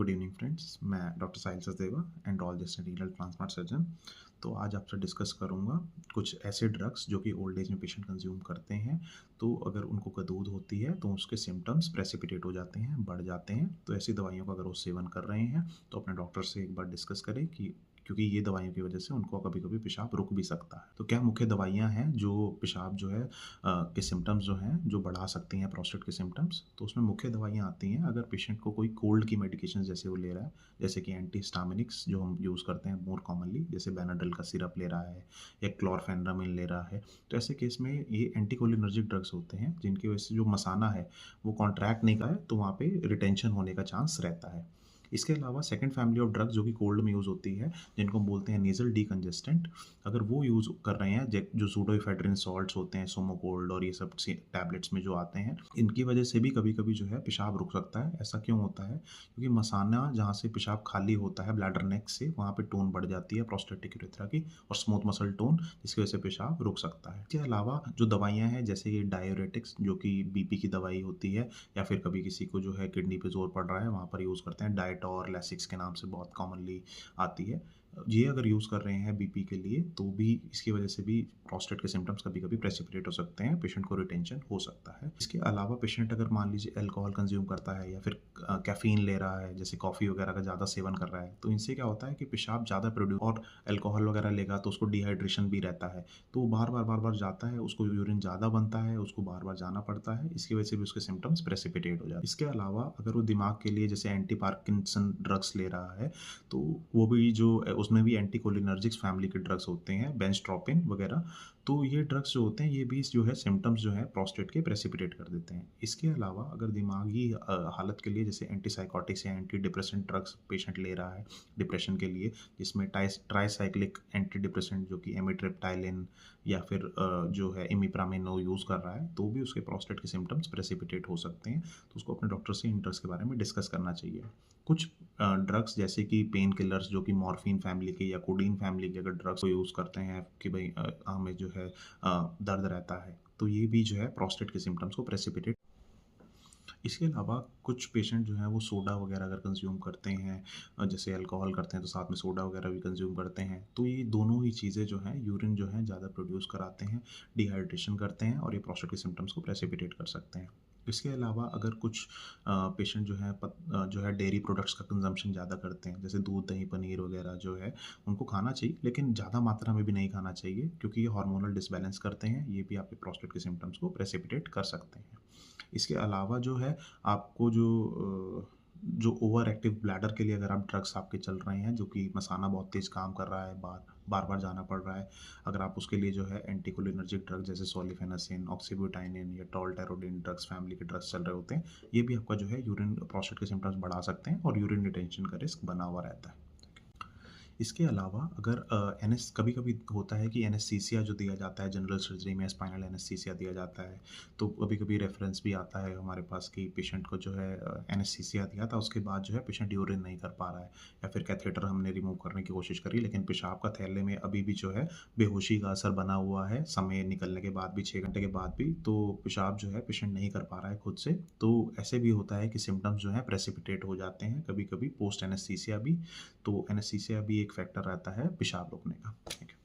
Good evening friends, मैं doctor Sahil Sachdeva andrologist and renal transplant surgeon. तो आज आपसे डिस्कस करूंगा कुछ ऐसे ड्रग्स जो कि ओल्ड एज में पेशेंट कंज्यूम करते हैं। तो अगर उनको गदूद होती है तो उसके सिम्टम्स प्रेसिपिटेट हो जाते हैं, बढ़ जाते हैं। तो ऐसी दवाइयों का अगर वो सेवन कर रहे हैं तो अपने डॉक्टर से एक बार डिस्कस करें कि क्योंकि ये दवाइयों की वजह से उनको कभी कभी पेशाब रुक भी सकता है। तो क्या मुख्य दवाइयाँ हैं जो पेशाब जो है के सिम्टम्स जो हैं जो बढ़ा सकती हैं प्रोस्टेट के सिम्टम्स। तो उसमें मुख्य दवाइयाँ आती हैं अगर पेशेंट को कोई कोल्ड की मेडिकेशन जैसे वो ले रहा है, जैसे कि एंटीहिस्टामिनिक्स जो हम यूज़ करते हैं मोर कॉमनली, जैसे बेनाड्रिल का सिरप ले रहा है या क्लोरफेनरामिन ले रहा है। तो ऐसे केस में ये एंटीकोलिनर्जिक ड्रग्स होते हैं जिनकी वजह से जो मसाना है वो कॉन्ट्रैक्ट नहीं कर है, तो वहाँ पे रिटेंशन होने का चांस रहता है। इसके अलावा सेकंड फैमिली ऑफ ड्रग्स जो कि कोल्ड में यूज़ होती है, जिनको हम बोलते हैं नेज़ल डीकंजेस्टेंट। अगर वो यूज़ कर रहे हैं जो सूडोइफेड्रिन सॉल्ट्स होते हैं, सोमोकोल्ड और ये सब टैबलेट्स में जो आते हैं, इनकी वजह से भी कभी कभी जो है पेशाब रुक सकता है। ऐसा क्यों होता है? क्योंकि मसाना जहाँ से पेशाब खाली होता है ब्लैडर नेक से, वहाँ पे टोन बढ़ जाती है प्रोस्टेटिक यूरेथ्रा की और स्मूथ मसल टोन, जिसकी वजह से पेशाब रुक सकता है। इसके अलावा जो दवाइयाँ हैं जैसे ये डायोरेटिक्स जो कि बीपी की दवाई होती है, या फिर कभी किसी को जो है किडनी पे जोर पड़ रहा है वहाँ पर यूज़ करते हैं। डाइटोर लैसिक्स के नाम से बहुत कॉमनली आती है। ये अगर यूज़ कर रहे हैं बीपी के लिए तो भी इसकी वजह से भी प्रोस्टेट के सिम्टम्स कभी कभी प्रेसिपिटेट हो सकते हैं, पेशेंट को रिटेंशन हो सकता है। इसके अलावा पेशेंट अगर मान लीजिए अल्कोहल कंज्यूम करता है या फिर कैफ़ीन ले रहा है, जैसे कॉफ़ी वगैरह का ज़्यादा सेवन कर रहा है, तो इनसे क्या होता है कि पेशाब ज़्यादा प्रोड्यूस, और अल्कोहल वगैरह लेगा तो उसको डिहाइड्रेशन भी रहता है, तो वो बार बार जाता है, उसको यूरिन ज़्यादा बनता है, उसको बार बार जाना पड़ता है। इसकी वजह से भी उसके सिम्टम्स प्रेसिपिटेट हो जाते हैं। इसके अलावा अगर वो दिमाग के लिए जैसे एंटी पार्किंसन ड्रग्स ले रहा है, तो वो भी जो उसमें भी एंटीकोलिनर्जिक्स फैमिली के ड्रग्स होते हैं, बेंजट्रोपिन वगैरह। तो ये ड्रग्स जो होते हैं ये भी जो है सिम्टम्स जो है प्रोस्टेट के प्रेसिपिटेट कर देते हैं। इसके अलावा अगर दिमागी हालत के लिए जैसे एंटीसाइकोटिक्स या एंटी डिप्रेसेंट ड्रग्स पेशेंट ले रहा है डिप्रेशन के लिए, जिसमें ट्राईसाइक्लिक एंटी डिप्रेसेंट जो कि एमिट्रिप्टाइलिन या फिर जो है इमिप्रामिन वो यूज़ कर रहा है, तो भी उसके प्रोस्टेट के सिम्टम्स प्रेसिपिटेट हो सकते हैं। तो उसको अपने डॉक्टर से इन ड्रग्स के बारे में डिस्कस करना चाहिए। कुछ ड्रग्स जैसे कि पेन किलर्स जो कि मॉर्फिन फैमिली के या कोडीन फैमिली के अगर ड्रग्स को यूज़ करते हैं कि भाई हमें जो है दर्द रहता है, तो ये भी जो है प्रोस्टेट के सिम्टम्स को प्रेसिपिटेट। इसके अलावा कुछ पेशेंट जो हैं वो सोडा वगैरह अगर कंज्यूम करते हैं, जैसे अल्कोहल करते हैं तो साथ में सोडा वगैरह भी कंज्यूम करते हैं, तो ये दोनों ही चीज़ें जो हैं यूरिन जो है ज़्यादा प्रोड्यूस कराते हैं, डिहाइड्रेशन करते हैं और ये प्रोस्टेट के सिम्टम्स को प्रेसिपिटेट कर सकते हैं। इसके अलावा अगर कुछ पेशेंट जो है डेयरी प्रोडक्ट्स का कंजम्पशन ज़्यादा करते हैं, जैसे दूध दही पनीर वगैरह जो है उनको खाना चाहिए, लेकिन ज़्यादा मात्रा में भी नहीं खाना चाहिए, क्योंकि ये हार्मोनल डिसबैलेंस करते हैं, ये भी आपके प्रोस्टेट के सिम्टम्स को प्रेसिपिटेट कर सकते हैं। इसके अलावा जो है आपको जो ओवर एक्टिव ब्लैडर के लिए अगर आप ड्रग्स आपके चल रहे हैं जो कि मसाना बहुत तेज़ काम कर रहा है, बार बार जाना पड़ रहा है, अगर आप उसके लिए जो है एंटीकोलिनर्जिक ड्रग जैसे सोलिफेनासिन, ऑक्सीब्यूटाइनिन या टोल्टेरोडिन ड्रग्स फैमिली के ड्रग्स चल रहे होते हैं, ये भी आपका जो है यूरिन प्रोस्टेट के सिम्टम्स बढ़ा सकते हैं और यूरिन रिटेंशन का रिस्क बना हुआ रहता है। इसके अलावा अगर एनेस कभी कभी होता है कि एनेस्थीसिया जो दिया जाता है जनरल सर्जरी में, स्पाइनल एनेस्थीसिया दिया जाता है, तो कभी कभी रेफरेंस भी आता है हमारे पास कि पेशेंट को जो है एनेस्थीसिया दिया था, उसके बाद जो है पेशेंट यूरिन नहीं कर पा रहा है, या फिर कैथेटर हमने रिमूव करने की कोशिश करी लेकिन पेशाब का थैले में अभी भी जो है बेहोशी का असर बना हुआ है, समय निकलने के बाद भी 6 घंटे के बाद भी, तो पेशाब जो है पेशेंट नहीं कर पा रहा है खुद से। तो ऐसे भी होता है कि सिम्टम्स जो है प्रेसिपिटेट हो जाते हैं कभी कभी पोस्ट एनेस्थीसिया भी। तो एनेस्थीसिया भी एक फैक्टर रहता है पेशाब रोकने का। Thank you.